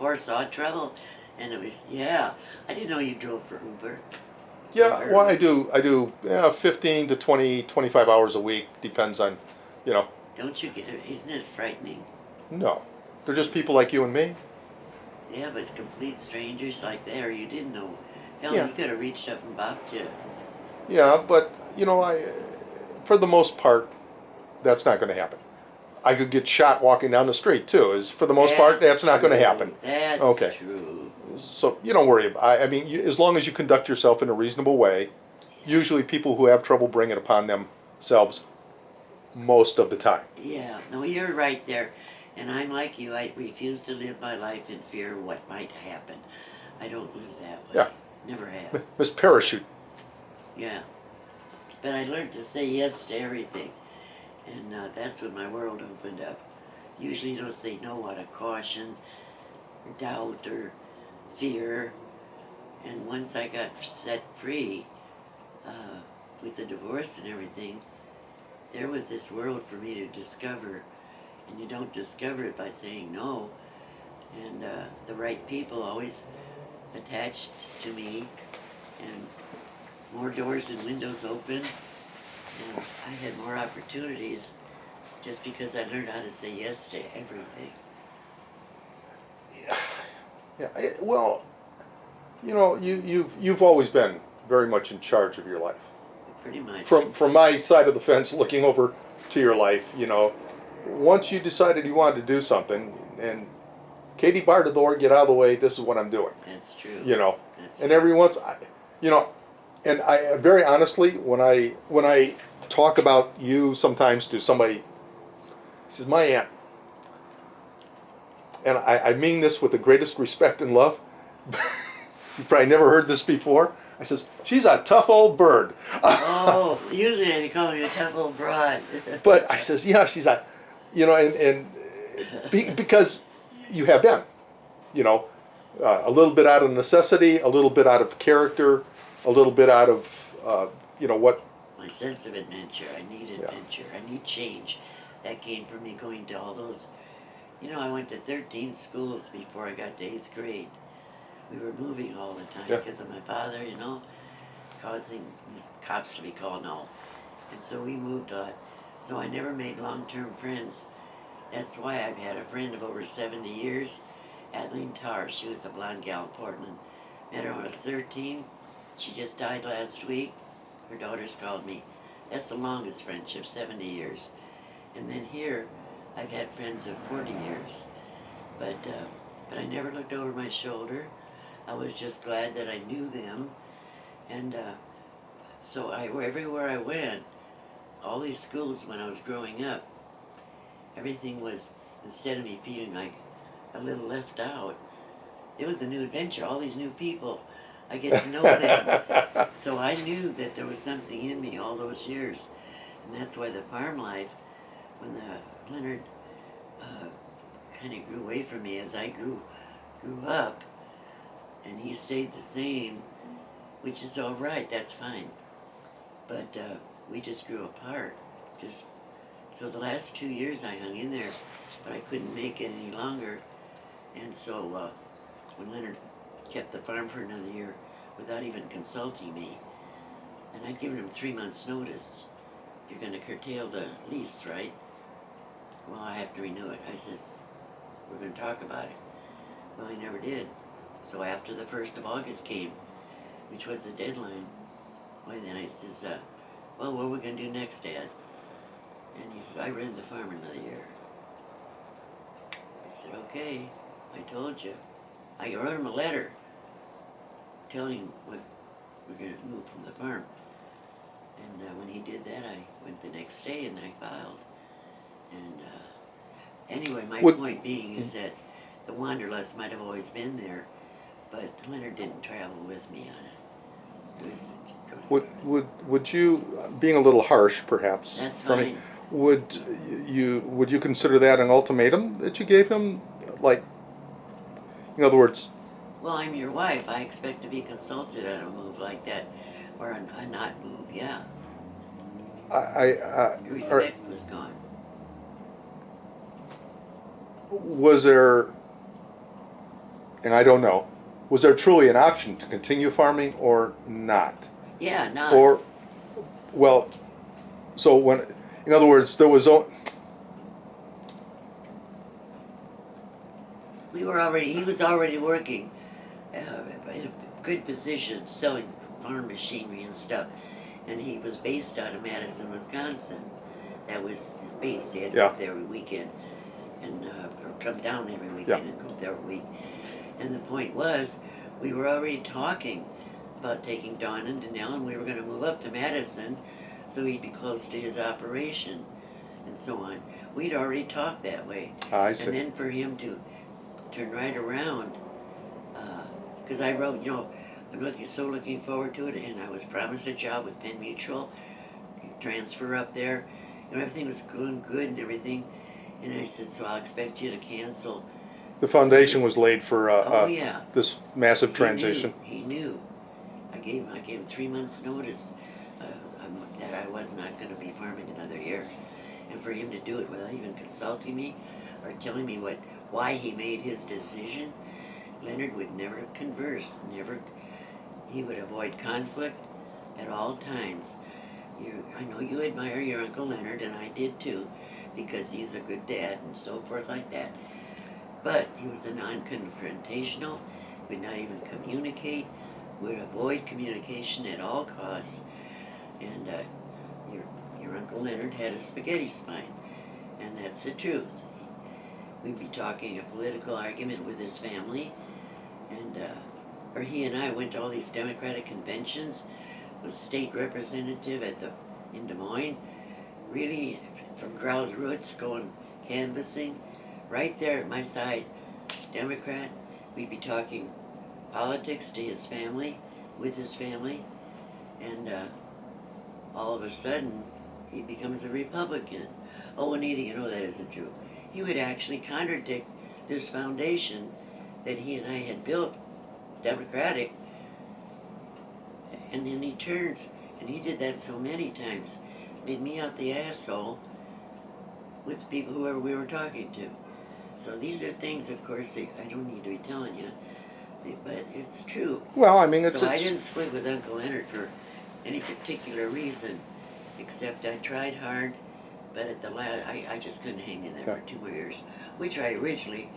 foresaw trouble, and it was, yeah. I didn't know you drove for Uber. Yeah, Uber. well, I do 15 to 20, 25 hours a week, depends on, you know, Don't you get it? Isn't it frightening? no. They're just people like you and me. Yeah, but complete strangers like there, you didn't know. Hell, Yeah, he could have reached up and bopped you. yeah, but, for the most part, that's not going to happen. I could get shot walking down the street too. Is for the most part, That's that's not going to true. happen. That's Okay, true. so you don't worry about. I mean, as long as you conduct yourself in a reasonable way, Yeah. usually people who have trouble bring it upon themselves most of the time. Yeah. No, you're right there. And I'm like you. I refuse to live my life in fear of what might happen. I don't live that way. Yeah, Never have. Miss Parachute. Yeah. But I learned to say yes to everything. And that's when my world opened up. Usually you don't say no out of caution, doubt, or fear. And once I got set free with the divorce and everything, there was this world for me to discover. And you don't discover it by saying no. And the right people always attached to me, and more doors and windows open. And I had more opportunities just because I learned how to say yes to everything. Yeah, well, you've always been very much in charge of your life. Pretty much. From my side of the fence, looking over to your life, once you decided you wanted to do something, and Katie barred the door, get out of the way. This is what I'm doing. That's true. That's And true. every once, you know, and I very honestly, when I talk about you sometimes to somebody, this is my aunt, and I mean this with the greatest respect and love. You've probably never heard this before. I says, she's a tough old bird. Oh, usually they call me a tough old broad. But I says, yeah, she's a, because you have been, you know, a little bit out of necessity, a little bit out of character, a little bit out of, what. My sense of adventure. I need adventure. I need change. That came from me going to all those. I went to 13 schools before I got to 8th grade. We were moving all the time because of my father, causing these cops to be called and all. And so we moved on. So I never made long-term friends. That's why I've had a friend of over 70 years, Adeline Tarr. She was a blonde gal in Portland. Met her when I was 13. She just died last week. Her daughters called me. That's the longest friendship, 70 years. And then here, I've had friends of 40 years. But I never looked over my shoulder. I was just glad that I knew them. And so everywhere I went, all these schools when I was growing up, everything was, instead of me feeling like a little left out, it was a new adventure, all these new people. I get to know them. So I knew that there was something in me all those years. And that's why the farm life, when Leonard kind of grew away from me as I grew up, and he stayed the same, which is all right, that's fine. But we just grew apart. So the last 2 years I hung in there, but I couldn't make it any longer. And so when Leonard kept the farm for another year without even consulting me, and I'd given him 3 months' notice, you're going to curtail the lease, right? Well, I have to renew it. I says, we're going to talk about it. Well, he never did. So after the 1st of August came, which was the deadline, why then I says, well, what are we going to do next, Dad? And he says, I rent the farm another year. I said, okay, I told you. I wrote him a letter telling him what we're going to move from the farm. And when he did that, I went the next day and I filed. And anyway, my point being is that the wanderlust might have always been there, but Leonard didn't travel with me on it. It was Would you, being a little harsh perhaps, That's for me, fine. would you consider that an ultimatum that you gave him? Like, in other words, Well, I'm your wife. I expect to be consulted on a move like that, or a not move. Yeah, Your respect was gone. was there and I don't know, was there truly an option to continue farming or not? Yeah, not. Or, well, so when, in other words, there was, he was already working in a good position selling farm machinery and stuff. And he was based out of Madison, Wisconsin. That was his base. He had to Yeah. go up there every weekend and or come down every weekend and go up there every week. And the point was, we were already talking about taking Don and Danelle, and we were going to move up to Madison so he'd be close to his operation and so on. We'd already talked that way. I see. And then for him to turn right around, because I wrote, I'm looking forward to it, and I was promised a job with Penn Mutual, transfer up there. Everything was going good and everything. And I said, so I'll expect you to cancel. the foundation was laid for Yeah. this massive transition. He knew. I gave him 3 months' notice that I was not going to be farming another year. And for him to do it without even consulting me or telling me why he made his decision, Leonard would never converse, he would avoid conflict at all times. I know you admire your Uncle Leonard, and I did too, because he's a good dad and so forth like that. But he was a non-confrontational, would not even communicate, would avoid communication at all costs. And your Uncle Leonard had a spaghetti spine, and that's the truth. We'd be talking a political argument with his family, and or he and I went to all these Democratic conventions, was state representative in Des Moines, really from ground roots going canvassing, right there at my side, Democrat. We'd be talking politics to his family, with his family, and all of a sudden he becomes a Republican. Oh, Wanita, you know that isn't true. He would actually contradict this foundation that he and I had built, Democratic, and then he turns, and he did that so many times, made me out the asshole with people, whoever we were talking to. So these are things, of course, I don't need to be telling you, but it's true. Well, I mean, So I didn't split with Uncle Leonard for any particular reason, except I tried hard, but at the last, I just couldn't hang in there for 2 more years, which I originally,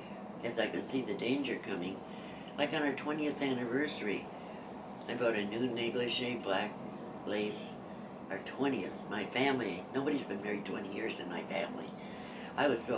as I could see the danger coming, like on our 20th anniversary, I bought a new negligee, black lace, our 20th, my family, nobody's been married 20 years in my family. I was so